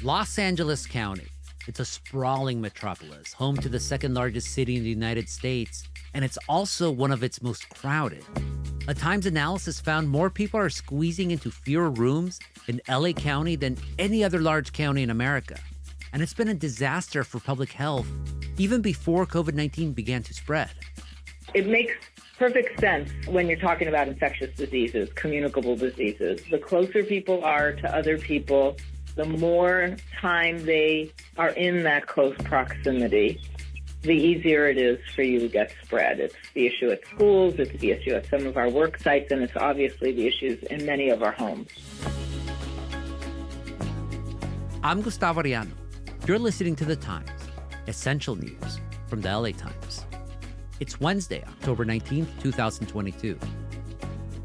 Los Angeles County. It's a sprawling metropolis, home to the second largest city in the United States, and it's also one of its most crowded. A Times analysis found more people are squeezing into fewer rooms in LA County than any other large county in America. And it's been a disaster for public health even before COVID-19 began to spread. It makes perfect sense when you're talking about infectious diseases, communicable diseases. The closer people are to other people, the more time they are in that close proximity, the easier it is for you to get spread. It's the issue at schools, it's the issue at some of our work sites, and it's obviously the issues in many of our homes. I'm Gustavo Arellano. You're listening to The Times, essential news from the LA Times. It's Wednesday, October 19th, 2022.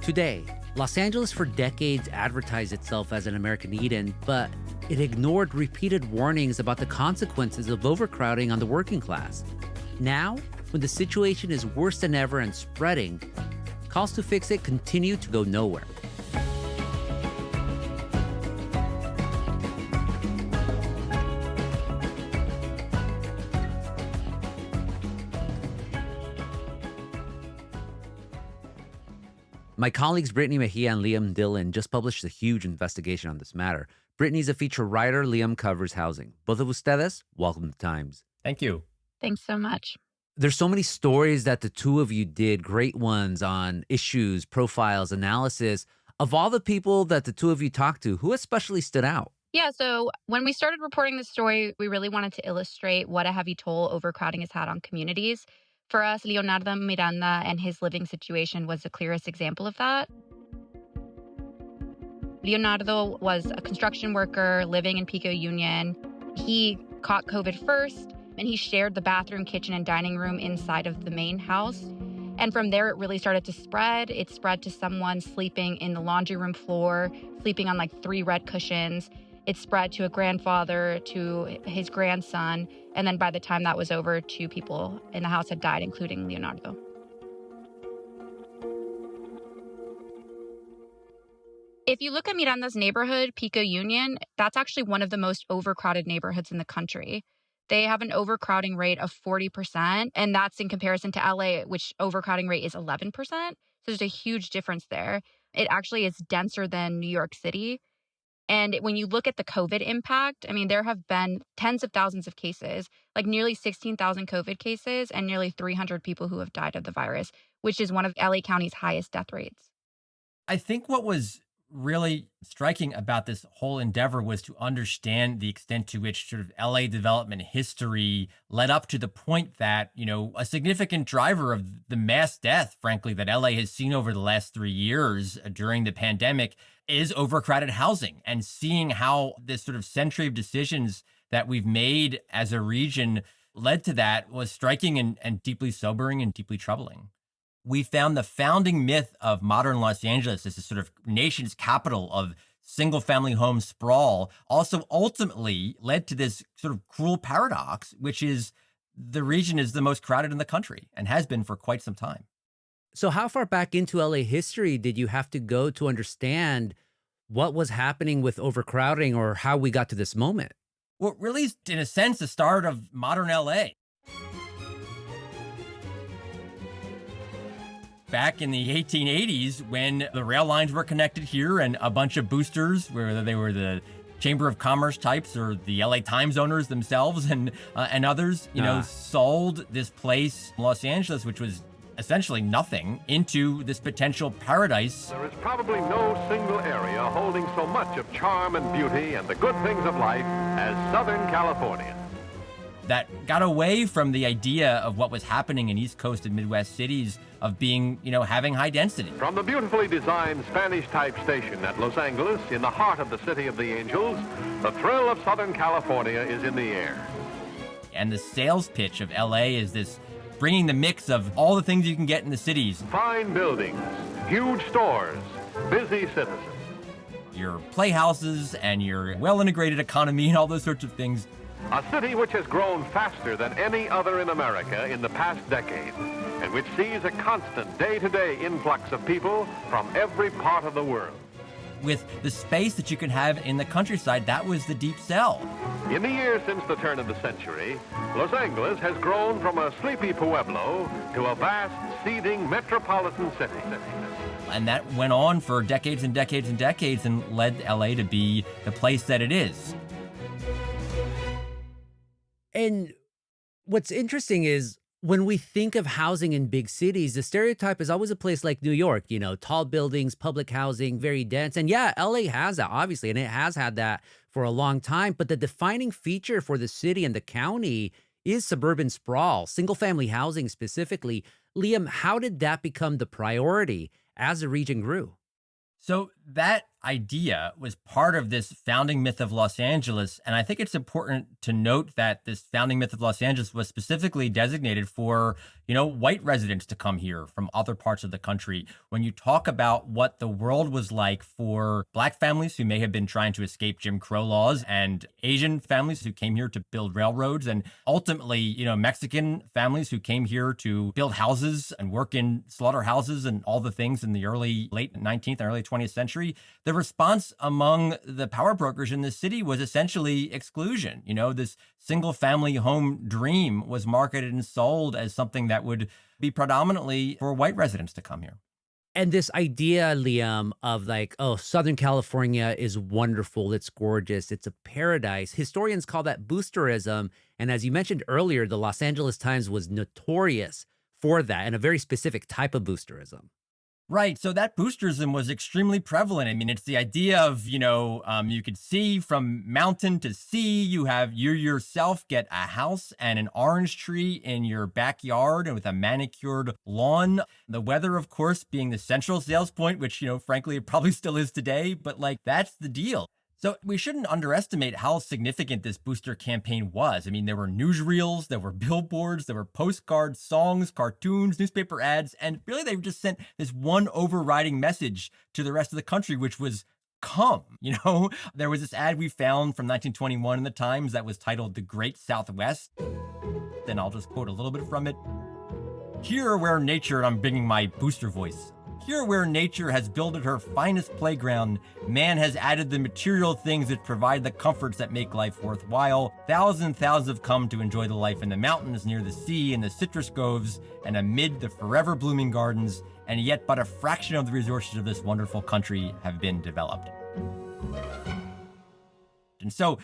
Today, Los Angeles for decades advertised itself as an American Eden, but it ignored repeated warnings about the consequences of overcrowding on the working class. Now, when the situation is worse than ever and spreading, calls to fix it continue to go nowhere. My colleagues Brittany Mejia and Liam Dillon just published a huge investigation on this matter. Brittany's a feature writer, Liam covers housing. Both of ustedes, welcome to the Times. Thank you. Thanks so much. There's so many stories that the two of you did, great ones on issues, profiles, analysis. Of all the people that the two of you talked to, who especially stood out? Yeah, so when we started reporting this story, we really wanted to illustrate what a heavy toll overcrowding has had on communities. For us, Leonardo Miranda and his living situation was the clearest example of that. Leonardo was a construction worker living in Pico Union. He caught COVID first, and he shared the bathroom, kitchen, and dining room inside of the main house. And from there, it really started to spread. It spread to someone sleeping in the laundry room floor, sleeping on like 3 red cushions. It spread to a grandfather, to his grandson, and then by the time that was over, 2 people in the house had died, including Leonardo. If you look at Miranda's neighborhood, Pico Union, that's actually one of the most overcrowded neighborhoods in the country. They have an overcrowding rate of 40%, and that's in comparison to LA, which overcrowding rate is 11%. So there's a huge difference there. It actually is denser than New York City. And when you look at the COVID impact, I mean, there have been tens of thousands of cases, like nearly 16,000 COVID cases and nearly 300 people who have died of the virus, which is one of LA County's highest death rates. I think what was really striking about this whole endeavor was to understand the extent to which sort of LA development history led up to the point that, a significant driver of the mass death, frankly, that LA has seen over the last 3 years during the pandemic is overcrowded housing, and seeing how this sort of century of decisions that we've made as a region led to that was striking and deeply sobering and deeply troubling. We found the founding myth of modern Los Angeles as a sort of nation's capital of single-family home sprawl also ultimately led to this sort of cruel paradox, which is the region is the most crowded in the country and has been for quite some time. So how far back into LA history did you have to go to understand what was happening with overcrowding or how we got to this moment? Well, really, in a sense, the start of modern LA. Back in the 1880s, when the rail lines were connected here and a bunch of boosters, whether they were the Chamber of Commerce types or the LA Times owners themselves and others, sold this place, Los Angeles, which was essentially nothing, into this potential paradise. There is probably no single area holding so much of charm and beauty and the good things of life as Southern California. That got away from the idea of what was happening in East Coast and Midwest cities of being, having high density. From the beautifully designed Spanish-type station at Los Angeles, in the heart of the City of the Angels, the thrill of Southern California is in the air. And the sales pitch of LA is this bringing the mix of all the things you can get in the cities. Fine buildings, huge stores, busy citizens. Your playhouses and your well-integrated economy and all those sorts of things. A city which has grown faster than any other in America in the past decade, and which sees a constant day-to-day influx of people from every part of the world. with the space that you can have in the countryside. That was the deep sell. In the years since the turn of the century, Los Angeles has grown from a sleepy pueblo to a vast, seething metropolitan city. And that went on for decades and decades and decades and led LA to be the place that it is. And what's interesting is when we think of housing in big cities, the stereotype is always a place like New York, tall buildings, public housing, very dense. And yeah, LA has that, obviously, and it has had that for a long time. But the defining feature for the city and the county is suburban sprawl, single family housing specifically. Liam, how did that become the priority as the region grew? So that idea was part of this founding myth of Los Angeles. And I think it's important to note that this founding myth of Los Angeles was specifically designated for, white residents to come here from other parts of the country. When you talk about what the world was like for Black families who may have been trying to escape Jim Crow laws, and Asian families who came here to build railroads, and ultimately, Mexican families who came here to build houses and work in slaughterhouses and all the things in the late 19th and early 20th century, the response among the power brokers in the city was essentially exclusion. This single family home dream was marketed and sold as something that would be predominantly for white residents to come here. And this idea, Liam, of like, oh, Southern California is wonderful. It's gorgeous. It's a paradise. Historians call that boosterism. And as you mentioned earlier, the Los Angeles Times was notorious for that, and a very specific type of boosterism. Right. So that boosterism was extremely prevalent. I mean, it's the idea of, you could see from mountain to sea, you yourself get a house and an orange tree in your backyard and with a manicured lawn. The weather, of course, being the central sales point, which, frankly, it probably still is today. But that's the deal. So we shouldn't underestimate how significant this booster campaign was. I mean, there were newsreels, there were billboards, there were postcards, songs, cartoons, newspaper ads, and really they just sent this one overriding message to the rest of the country, which was come. There was this ad we found from 1921 in the Times that was titled The Great Southwest. Then I'll just quote a little bit from it. Here where nature, I'm bringing my booster voice. Here where nature has builded her finest playground, man has added the material things that provide the comforts that make life worthwhile. Thousands have come to enjoy the life in the mountains, near the sea, in the citrus groves, and amid the forever blooming gardens, and yet but a fraction of the resources of this wonderful country have been developed. And so,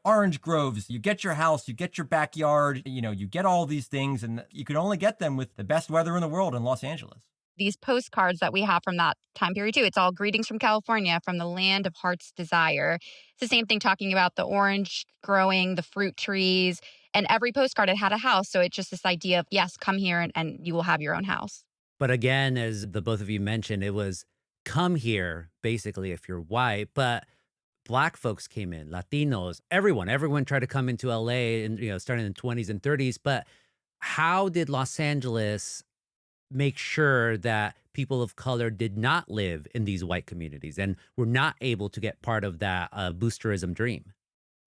orange groves, you get your house, you get your backyard, you get all these things, and you can only get them with the best weather in the world in Los Angeles. These postcards that we have from that time period too, it's all greetings from California, from the land of heart's desire. It's the same thing talking about the orange growing, the fruit trees, and every postcard, it had a house. So it's just this idea of, yes, come here and you will have your own house. But again, as the both of you mentioned, it was come here, basically, if you're white. But Black folks came in, Latinos, everyone tried to come into LA and, starting in the 20s and 30s. But how did Los Angeles make sure that people of color did not live in these white communities and were not able to get part of that boosterism dream?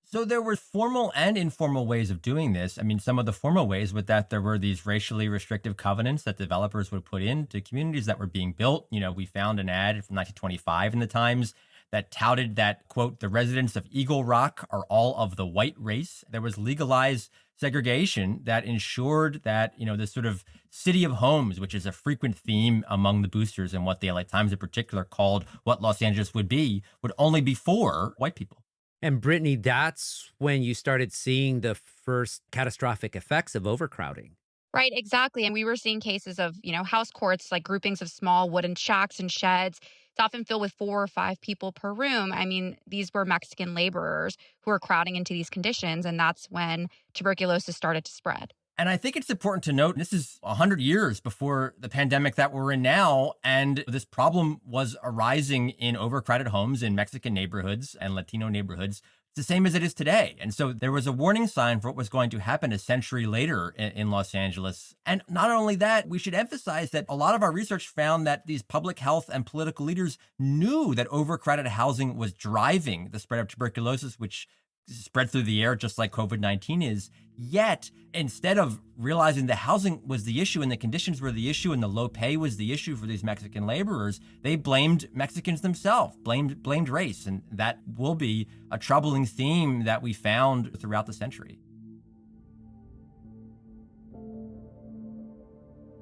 So there were formal and informal ways of doing this. I mean, some of the formal ways with that, there were these racially restrictive covenants that developers would put into communities that were being built. We found an ad from 1925 in the Times that touted that, quote, the residents of Eagle Rock are all of the white race. There was legalized segregation that ensured that, this sort of city of homes, which is a frequent theme among the boosters and what the LA Times in particular called what Los Angeles would only be for white people. And Brittany, that's when you started seeing the first catastrophic effects of overcrowding. Right, exactly. And we were seeing cases of, house courts, like groupings of small wooden shacks and sheds. It's often filled with 4 or 5 people per room. I mean, these were Mexican laborers who were crowding into these conditions. And that's when tuberculosis started to spread. And I think it's important to note, this is 100 years before the pandemic that we're in now. And this problem was arising in overcrowded homes in Mexican neighborhoods and Latino neighborhoods. It's the same as it is today. And so there was a warning sign for what was going to happen a century later in Los Angeles. And not only that, we should emphasize that a lot of our research found that these public health and political leaders knew that overcrowded housing was driving the spread of tuberculosis, which spread through the air just like COVID-19 is. Yet, instead of realizing the housing was the issue and the conditions were the issue and the low pay was the issue for these Mexican laborers, they blamed Mexicans themselves, blamed race. And that will be a troubling theme that we found throughout the century.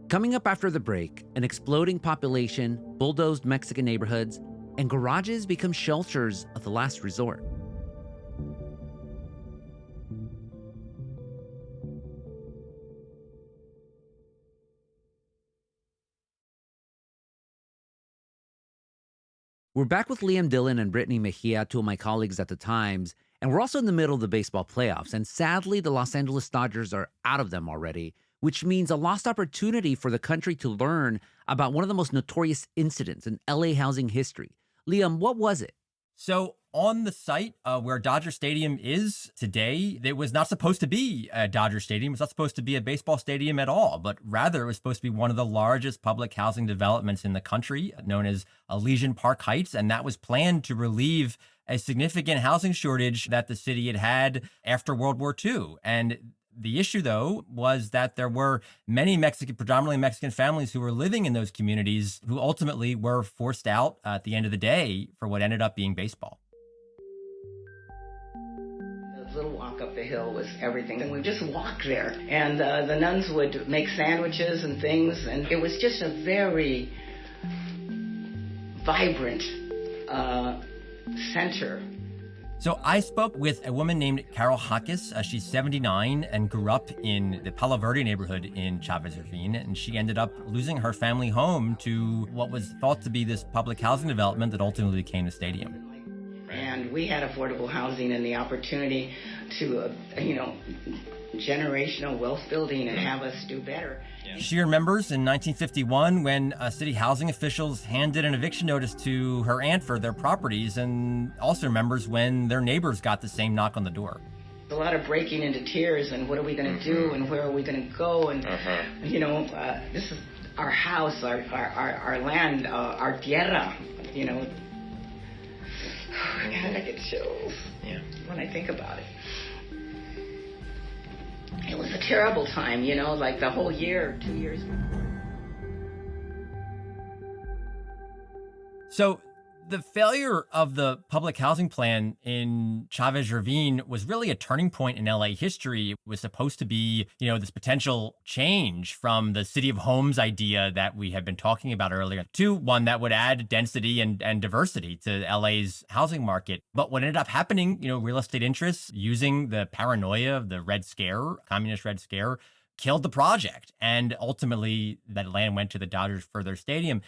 Coming up after the break, an exploding population, bulldozed Mexican neighborhoods, and garages become shelters of the last resort. We're back with Liam Dillon and Brittany Mejia, two of my colleagues at the Times, and we're also in the middle of the baseball playoffs. And sadly, the Los Angeles Dodgers are out of them already, which means a lost opportunity for the country to learn about one of the most notorious incidents in LA housing history. Liam, what was it? So on the site where Dodger Stadium is today, it was not supposed to be a Dodger Stadium. It was not supposed to be a baseball stadium at all, but rather it was supposed to be one of the largest public housing developments in the country, known as Elysian Park Heights. And that was planned to relieve a significant housing shortage that the city had had after World War II. And the issue, though, was that there were many predominantly Mexican families who were living in those communities who ultimately were forced out at the end of the day for what ended up being baseball. The little walk up the hill was everything, and we just walked there. And the nuns would make sandwiches and things, and it was just a very vibrant center. So I spoke with a woman named Carol Hackis. She's 79 and grew up in the Palo Verde neighborhood in Chavez Ravine. And she ended up losing her family home to what was thought to be this public housing development that ultimately became the stadium. And we had affordable housing and the opportunity to, generational wealth building and have us do better. She remembers in 1951 when city housing officials handed an eviction notice to her aunt for their properties, and also remembers when their neighbors got the same knock on the door. A lot of breaking into tears and what are we going to do and where are we going to go? And, this is our house, our land, our tierra, I get chills when I think about it. It was a terrible time, like the whole year, 2 years before. So the failure of the public housing plan in Chavez Ravine was really a turning point in LA history. It was supposed to be, this potential change from the city of homes idea that we had been talking about earlier to one that would add density and diversity to LA's housing market. But what ended up happening, real estate interests using the paranoia of the Red Scare, communist Red Scare, killed the project. And ultimately that land went to the Dodgers for their stadium.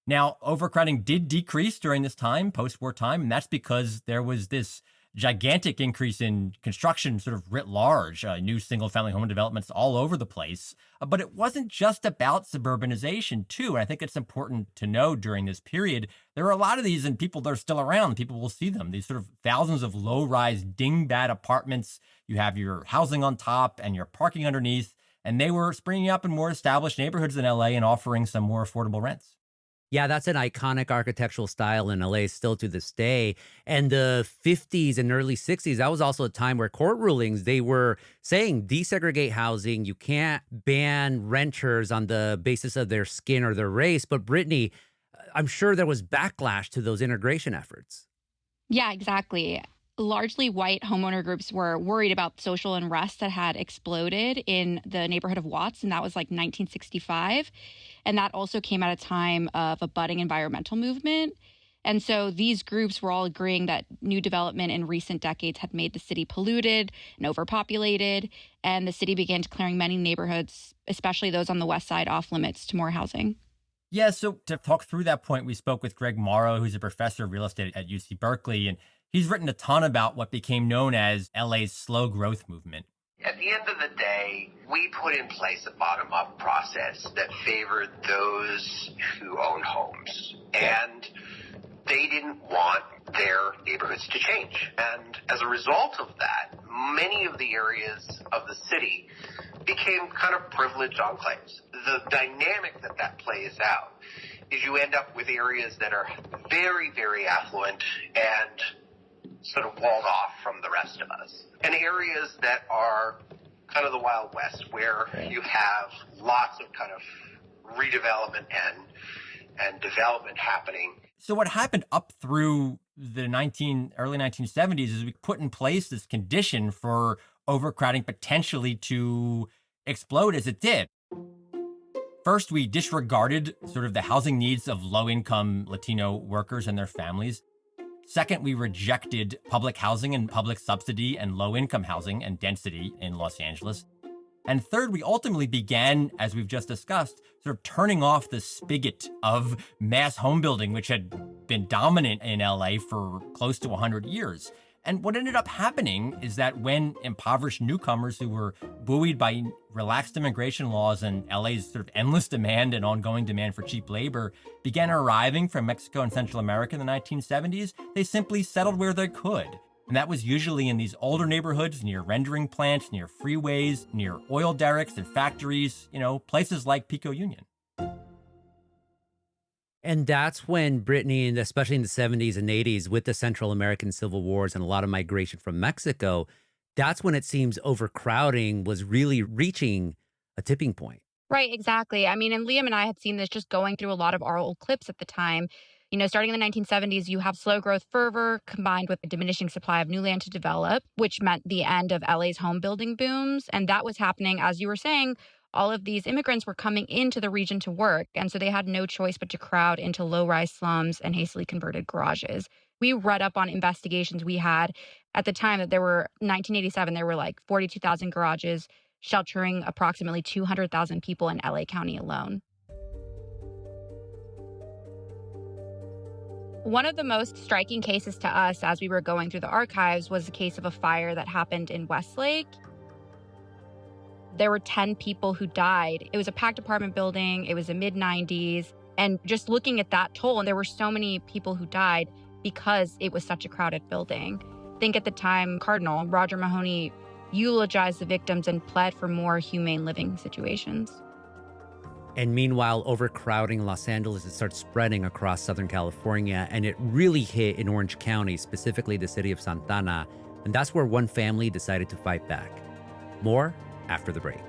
Now, overcrowding did decrease during this time, post-war time, and that's because there was this gigantic increase in construction sort of writ large, new single-family home developments all over the place. But it wasn't just about suburbanization, too. And I think it's important to know during this period, there are a lot of these, and people that are still around, people will see them, these sort of thousands of low-rise, dingbat apartments. You have your housing on top and your parking underneath, and they were springing up in more established neighborhoods in LA and offering some more affordable rents. Yeah, that's an iconic architectural style in LA still to this day. And the 50s and early 60s, that was also a time where court rulings, they were saying desegregate housing. You can't ban renters on the basis of their skin or their race. But Brittany, I'm sure there was backlash to those integration efforts. Yeah, exactly. Largely white homeowner groups were worried about social unrest that had exploded in the neighborhood of Watts, and that was like 1965. And that also came at a time of a budding environmental movement. And so these groups were all agreeing that new development in recent decades had made the city polluted and overpopulated, and the city began declaring many neighborhoods, especially those on the west side, off limits to more housing. Yeah, so to talk through that point, we spoke with Greg Morrow, who's a professor of real estate at UC Berkeley, and he's written a ton about what became known as LA's slow growth movement. At the end of the day, we put in place a bottom-up process that favored those who own homes. And they didn't want their neighborhoods to change. And as a result of that, many of the areas of the city became kind of privileged enclaves. The dynamic that plays out is you end up with areas that are very, very affluent and sort of walled off from the rest of us. And areas that are kind of the Wild West, where you have lots of kind of redevelopment and development happening. So what happened up through the early 1970s is we put in place this condition for overcrowding potentially to explode as it did. First, we disregarded sort of the housing needs of low-income Latino workers and their families. Second, we rejected public housing and public subsidy and low-income housing and density in Los Angeles. And third, we ultimately began, as we've just discussed, sort of turning off the spigot of mass home building, which had been dominant in LA for close to 100 years. And what ended up happening is that when impoverished newcomers who were buoyed by relaxed immigration laws and LA's sort of endless demand and ongoing demand for cheap labor began arriving from Mexico and Central America in the 1970s, they simply settled where they could. And that was usually in these older neighborhoods near rendering plants, near freeways, near oil derricks and factories, places like Pico Union. And that's when Brittany, and especially in the 70s and 80s, with the Central American civil wars and a lot of migration from Mexico, that's when it seems overcrowding was really reaching a tipping point. Right, exactly. I mean, and Liam and I had seen this just going through a lot of our old clips at the time. Starting in the 1970s, you have slow growth fervor combined with a diminishing supply of new land to develop, which meant the end of LA's home building booms. And that was happening, as you were saying, all of these immigrants were coming into the region to work. And so they had no choice but to crowd into low-rise slums and hastily converted garages. We read up on investigations we had at the time that 1987, there were like 42,000 garages sheltering approximately 200,000 people in LA County alone. One of the most striking cases to us as we were going through the archives was the case of a fire that happened in Westlake. There were 10 people who died. It was a packed apartment building. It was the mid-90s. And just looking at that toll, and there were so many people who died because it was such a crowded building. I think at the time, Cardinal Roger Mahoney eulogized the victims and pled for more humane living situations. And meanwhile, overcrowding in Los Angeles, it starts spreading across Southern California, and it really hit in Orange County, specifically the city of Santana. And that's where one family decided to fight back. More after the break.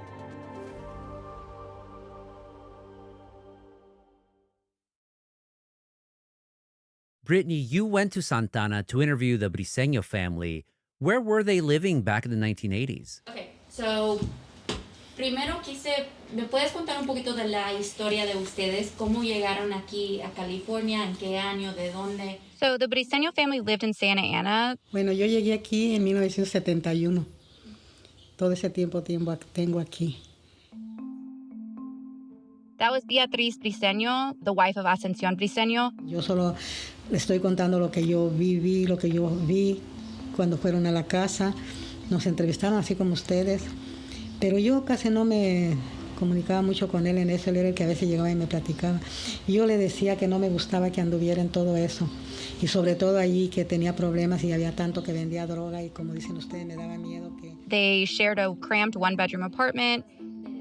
Brittany, you went to Santana to interview the Briseño family. Where were they living back in the 1980s? Okay, so primero ¿me puedes contar un poquito de la historia de ustedes? ¿Cómo llegaron aquí a California? ¿En qué año? ¿De dónde? So the Briseño family lived in Santa Ana. Bueno, yo llegué aquí en 1971. Todo ese tiempo tengo aquí. That was Beatriz Briseño, the wife of Ascensión Briseño. Yo solo le estoy contando lo que yo viví, lo que yo vi cuando fueron a la casa. Nos entrevistaron así como ustedes. Pero yo casi no me comunicaba mucho con él en eso. Él era el que a veces llegaba y me platicaba. Y yo le decía que no me gustaba que anduviera en todo eso. Y sobre todo allí que tenía problemas y había tanto que vendía droga. Y como dicen ustedes, me daba miedo que... They shared a cramped one-bedroom apartment.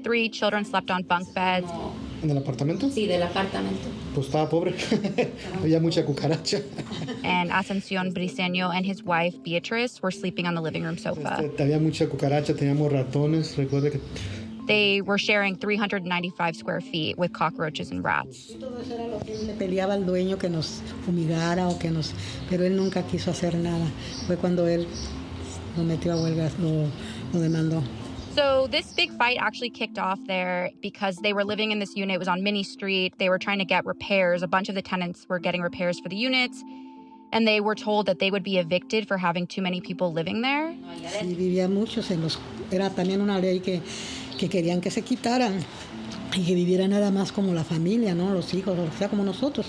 3 children slept on bunk beds. ¿En el apartamento? Sí, del apartamento. Pues estaba pobre. Había mucha cucaracha. And Ascensión Briseño and his wife, Beatriz, were sleeping on the living room sofa. Había mucha cucaracha, teníamos ratones. Recuerda que... They were sharing 395 square feet with cockroaches and rats. Todo eso era lo que él le peleaba al dueño que nos fumigara o que nos... Pero él nunca quiso hacer nada. Fue cuando él lo metió a huelga, lo demandó. So this big fight actually kicked off there because they were living in this unit. It was on Minnie Street. They were trying to get repairs. A bunch of the tenants were getting repairs for the units. And they were told that they would be evicted for having too many people living there. Sí, vivía muchos en los... Era también una ley que querían que se quitaran y que vivieran nada más como la familia, ¿no? Los hijos, o sea, como nosotros.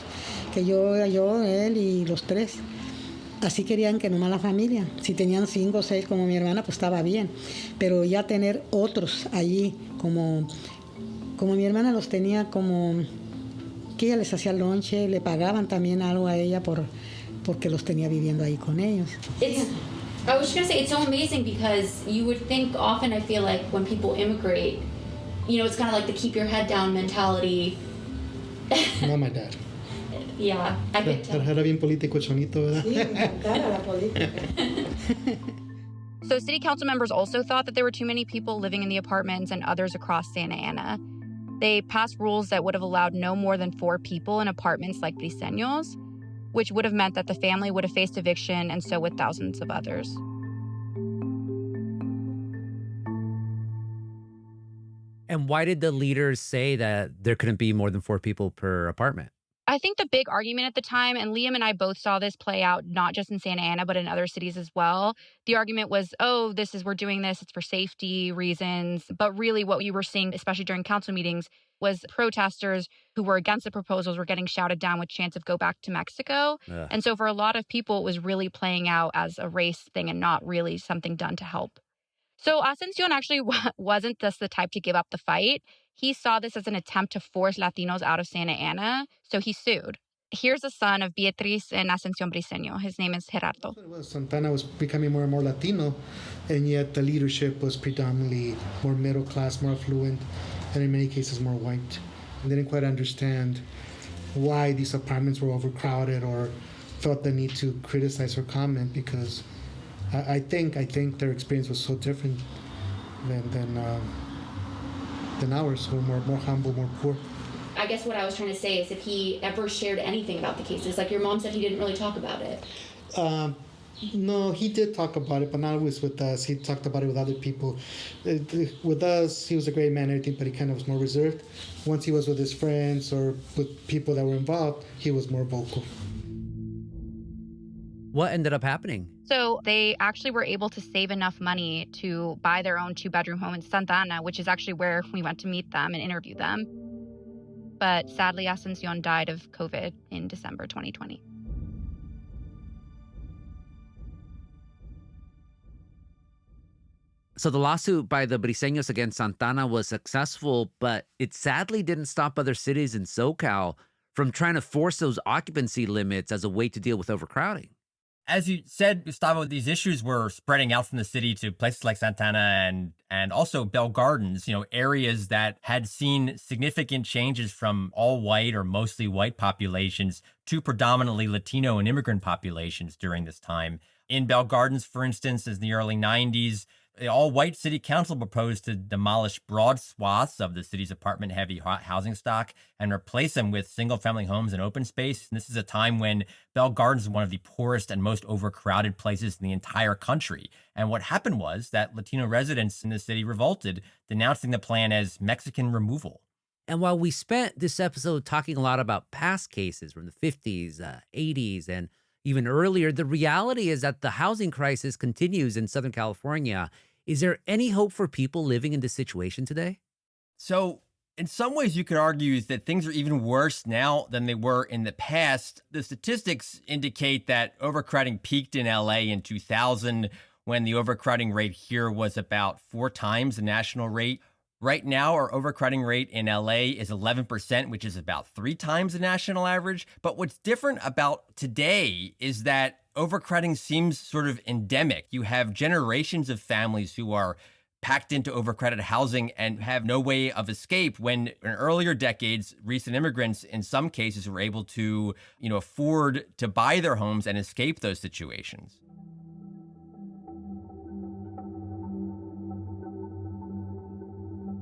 Que yo, él y los 3. Así querían que nomás la familia. Si tenían 5 o 6 como mi hermana, pues estaba bien. Pero ya tener otros allí, como mi hermana los tenía como... Que ella les hacía lonche, le pagaban también algo a ella porque los tenía viviendo ahí con ellos. I was going to say, it's so amazing because you would think often, I feel like, when people immigrate, it's kind of like the keep your head down mentality. Not my dad. Yeah, I could tell. Era bien político chonito, ¿verdad? Sí, me encantaba la política. So city council members also thought that there were too many people living in the apartments and others across Santa Ana. They passed rules that would have allowed no more than 4 people in apartments like Briseños, which would have meant that the family would have faced eviction, and so would thousands of others. And why did the leaders say that there couldn't be more than 4 people per apartment? I think the big argument at the time, and Liam and I both saw this play out not just in Santa Ana, but in other cities as well. The argument was, oh, we're doing this, it's for safety reasons. But really what you were seeing, especially during council meetings, was protesters who were against the proposals were getting shouted down with chants of go back to Mexico. Ugh. And so for a lot of people, it was really playing out as a race thing and not really something done to help. So Ascension actually wasn't just the type to give up the fight. He saw this as an attempt to force Latinos out of Santa Ana, so he sued. Here's the son of Beatriz and Ascension Briseño. His name is Gerardo. Santana was becoming more and more Latino, and yet the leadership was predominantly more middle class, more affluent, and in many cases more white. And they didn't quite understand why these apartments were overcrowded or felt the need to criticize or comment, because I think their experience was so different than ours. We're more humble, more poor. I guess what I was trying to say is if he ever shared anything about the cases, like your mom said he didn't really talk about it. No, he did talk about it, but not always with us. He talked about it with other people. With us, he was a great man and everything, but he kind of was more reserved. Once he was with his friends or with people that were involved, he was more vocal. What ended up happening? So they actually were able to save enough money to buy their own 2-bedroom home in Santa Ana, which is actually where we went to meet them and interview them. But sadly, Ascension died of COVID in December 2020. So the lawsuit by the Briseños against Santana was successful, but it sadly didn't stop other cities in SoCal from trying to force those occupancy limits as a way to deal with overcrowding. As you said, Gustavo, these issues were spreading out from the city to places like Santana and also Bell Gardens, areas that had seen significant changes from all white or mostly white populations to predominantly Latino and immigrant populations during this time. In Bell Gardens, for instance, in the early 90s, the all-white city council proposed to demolish broad swaths of the city's apartment-heavy housing stock and replace them with single-family homes and open space. And this is a time when Bell Gardens is one of the poorest and most overcrowded places in the entire country. And what happened was that Latino residents in the city revolted, denouncing the plan as Mexican removal. And while we spent this episode talking a lot about past cases from the 50s, 80s, and even earlier, the reality is that the housing crisis continues in Southern California. Is there any hope for people living in this situation today? So in some ways, you could argue that things are even worse now than they were in the past. The statistics indicate that overcrowding peaked in LA in 2000, when the overcrowding rate here was about 4 times the national rate. Right now, our overcrowding rate in LA is 11%, which is about 3 times the national average. But what's different about today is that overcrowding seems sort of endemic. You have generations of families who are packed into overcrowded housing and have no way of escape, when in earlier decades, recent immigrants in some cases were able to, afford to buy their homes and escape those situations.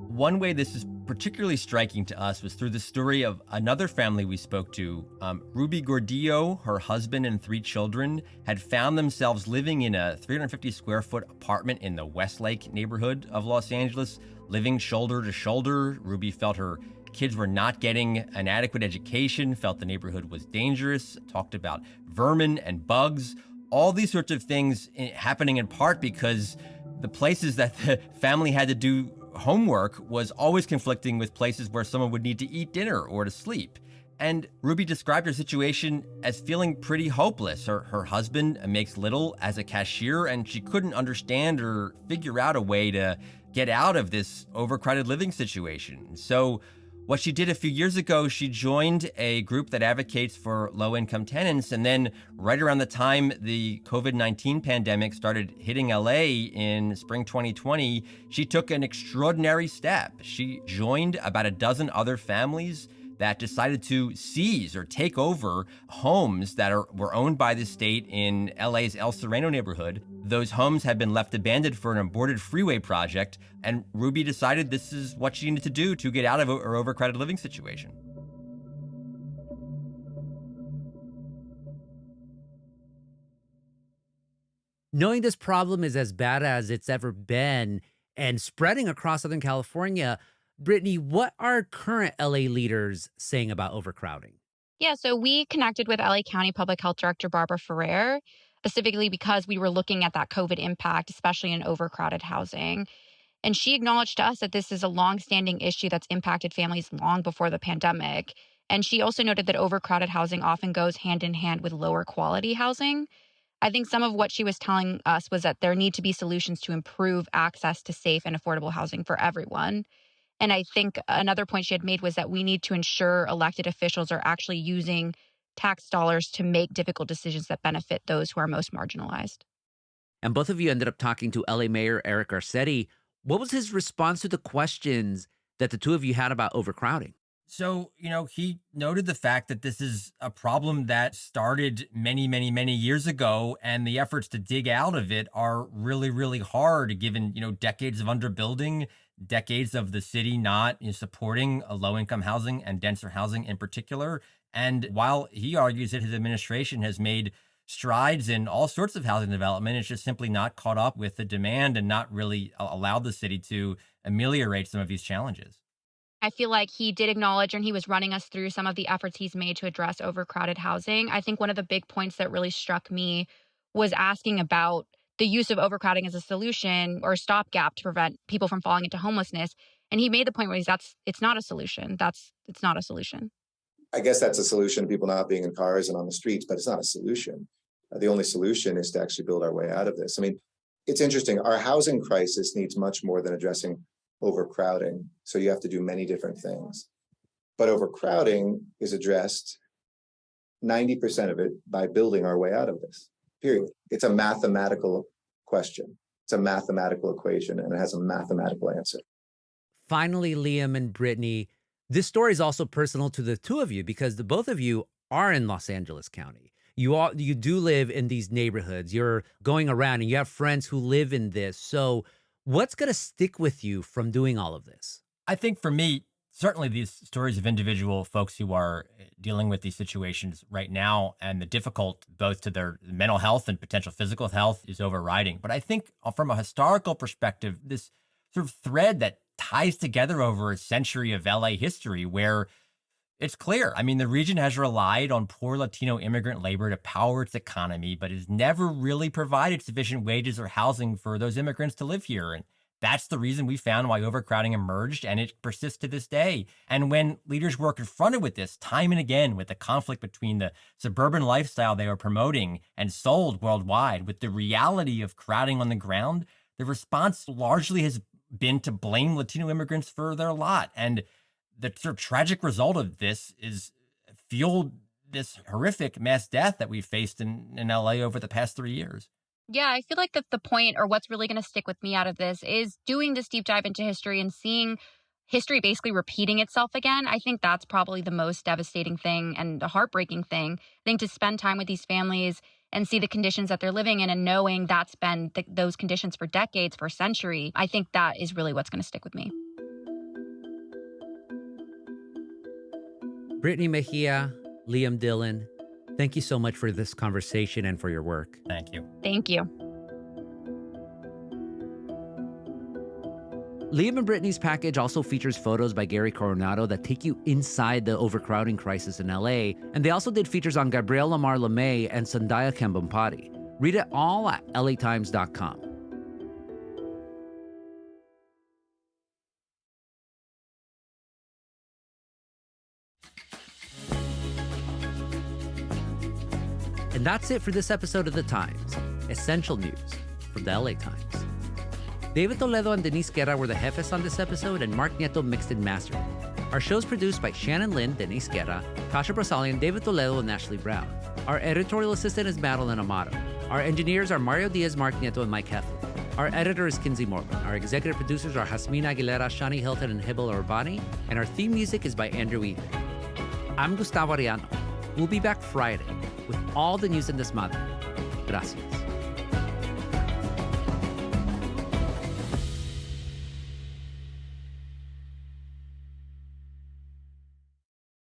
One way this is particularly striking to us was through the story of another family we spoke to. Ruby Gordillo, her husband and 3 children, had found themselves living in a 350 square foot apartment in the Westlake neighborhood of Los Angeles, living shoulder to shoulder. Ruby felt her kids were not getting an adequate education, felt the neighborhood was dangerous, talked about vermin and bugs, all these sorts of things happening in part because the places that the family had to do homework was always conflicting with places where someone would need to eat dinner or to sleep. And Ruby described her situation as feeling pretty hopeless. Her husband makes little as a cashier, and she couldn't understand or figure out a way to get out of this overcrowded living situation. So what she did a few years ago, she joined a group that advocates for low-income tenants. And then right around the time the COVID-19 pandemic started hitting LA in spring 2020, she took an extraordinary step. She joined about a dozen other families that decided to seize or take over homes that were owned by the state in LA's El Sereno neighborhood. Those homes had been left abandoned for an aborted freeway project, and Ruby decided this is what she needed to do to get out of her overcrowded living situation. Knowing this problem is as bad as it's ever been and spreading across Southern California, Brittany, what are current LA leaders saying about overcrowding? Yeah, so we connected with LA County Public Health Director Barbara Ferrer, specifically because we were looking at that COVID impact, especially in overcrowded housing. And she acknowledged to us that this is a longstanding issue that's impacted families long before the pandemic. And she also noted that overcrowded housing often goes hand in hand with lower quality housing. I think some of what she was telling us was that there need to be solutions to improve access to safe and affordable housing for everyone. And I think another point she had made was that we need to ensure elected officials are actually using tax dollars to make difficult decisions that benefit those who are most marginalized. And both of you ended up talking to LA Mayor Eric Garcetti. What was his response to the questions that the two of you had about overcrowding? So, he noted the fact that this is a problem that started many, many, many years ago, and the efforts to dig out of it are really, really hard given, decades of underbuilding, decades of the city not supporting low-income housing and denser housing in particular. And while he argues that his administration has made strides in all sorts of housing development, it's just simply not caught up with the demand and not really allowed the city to ameliorate some of these challenges. I feel like he did acknowledge, and he was running us through some of the efforts he's made to address overcrowded housing. I think one of the big points that really struck me was asking about the use of overcrowding as a solution or a stopgap to prevent people from falling into homelessness. And he made the point where it's not a solution. It's not a solution. I guess that's a solution, people not being in cars and on the streets, but it's not a solution. The only solution is to actually build our way out of this. I mean, it's interesting. Our housing crisis needs much more than addressing overcrowding. So you have to do many different things. But overcrowding is addressed 90% of it by building our way out of this, period. It's a mathematical question. It's a mathematical equation, and it has a mathematical answer. Finally, Liam and Brittany, this story is also personal to the two of you because the both of you are in Los Angeles County. You do live in these neighborhoods. You're going around and you have friends who live in this. So what's going to stick with you from doing all of this? I think for me, certainly these stories of individual folks who are dealing with these situations right now and the difficult both to their mental health and potential physical health is overriding. But I think from a historical perspective, this sort of thread that ties together over a century of LA history where it's clear. I mean, the region has relied on poor Latino immigrant labor to power its economy, but has never really provided sufficient wages or housing for those immigrants to live here. And that's the reason we found why overcrowding emerged, and it persists to this day. And when leaders were confronted with this time and again, with the conflict between the suburban lifestyle they were promoting and sold worldwide with the reality of crowding on the ground, the response largely has been to blame Latino immigrants for their lot. And the sort of tragic result of this is fueled this horrific mass death that we've faced in LA over the past 3 years. Yeah, I feel like that the point, or what's really going to stick with me out of this, is doing this deep dive into history and seeing history basically repeating itself again. I think that's probably the most devastating thing and the heartbreaking thing. I think to spend time with these families and see the conditions that they're living in and knowing that's been those conditions for decades, for a century, I think that is really what's going to stick with me. Brittany Mejia, Liam Dillon, thank you so much for this conversation and for your work. Thank you. Thank you. Liam and Brittany's package also features photos by Gary Coronado that take you inside the overcrowding crisis in LA. And they also did features on Gabriel Lamar LeMay and Sandhya Kembompati. Read it all at latimes.com. And that's it for this episode of The Times, Essential News from the LA Times. David Toledo and Denise Guerra were the jefes on this episode, and Mark Nieto mixed and mastered. Our show's produced by Shannon Lin, Denise Guerra, Kasha Brasalian, David Toledo, and Ashley Brown. Our editorial assistant is Madeline Amato. Our engineers are Mario Diaz, Mark Nieto, and Mike Heffler. Our editor is Kinsey Morgan. Our executive producers are Jasmine Aguilera, Shani Hilton, and Hibble Urbani. And our theme music is by Andrew Eaton. I'm Gustavo Arellano. We'll be back Friday with all the news in this month. Gracias.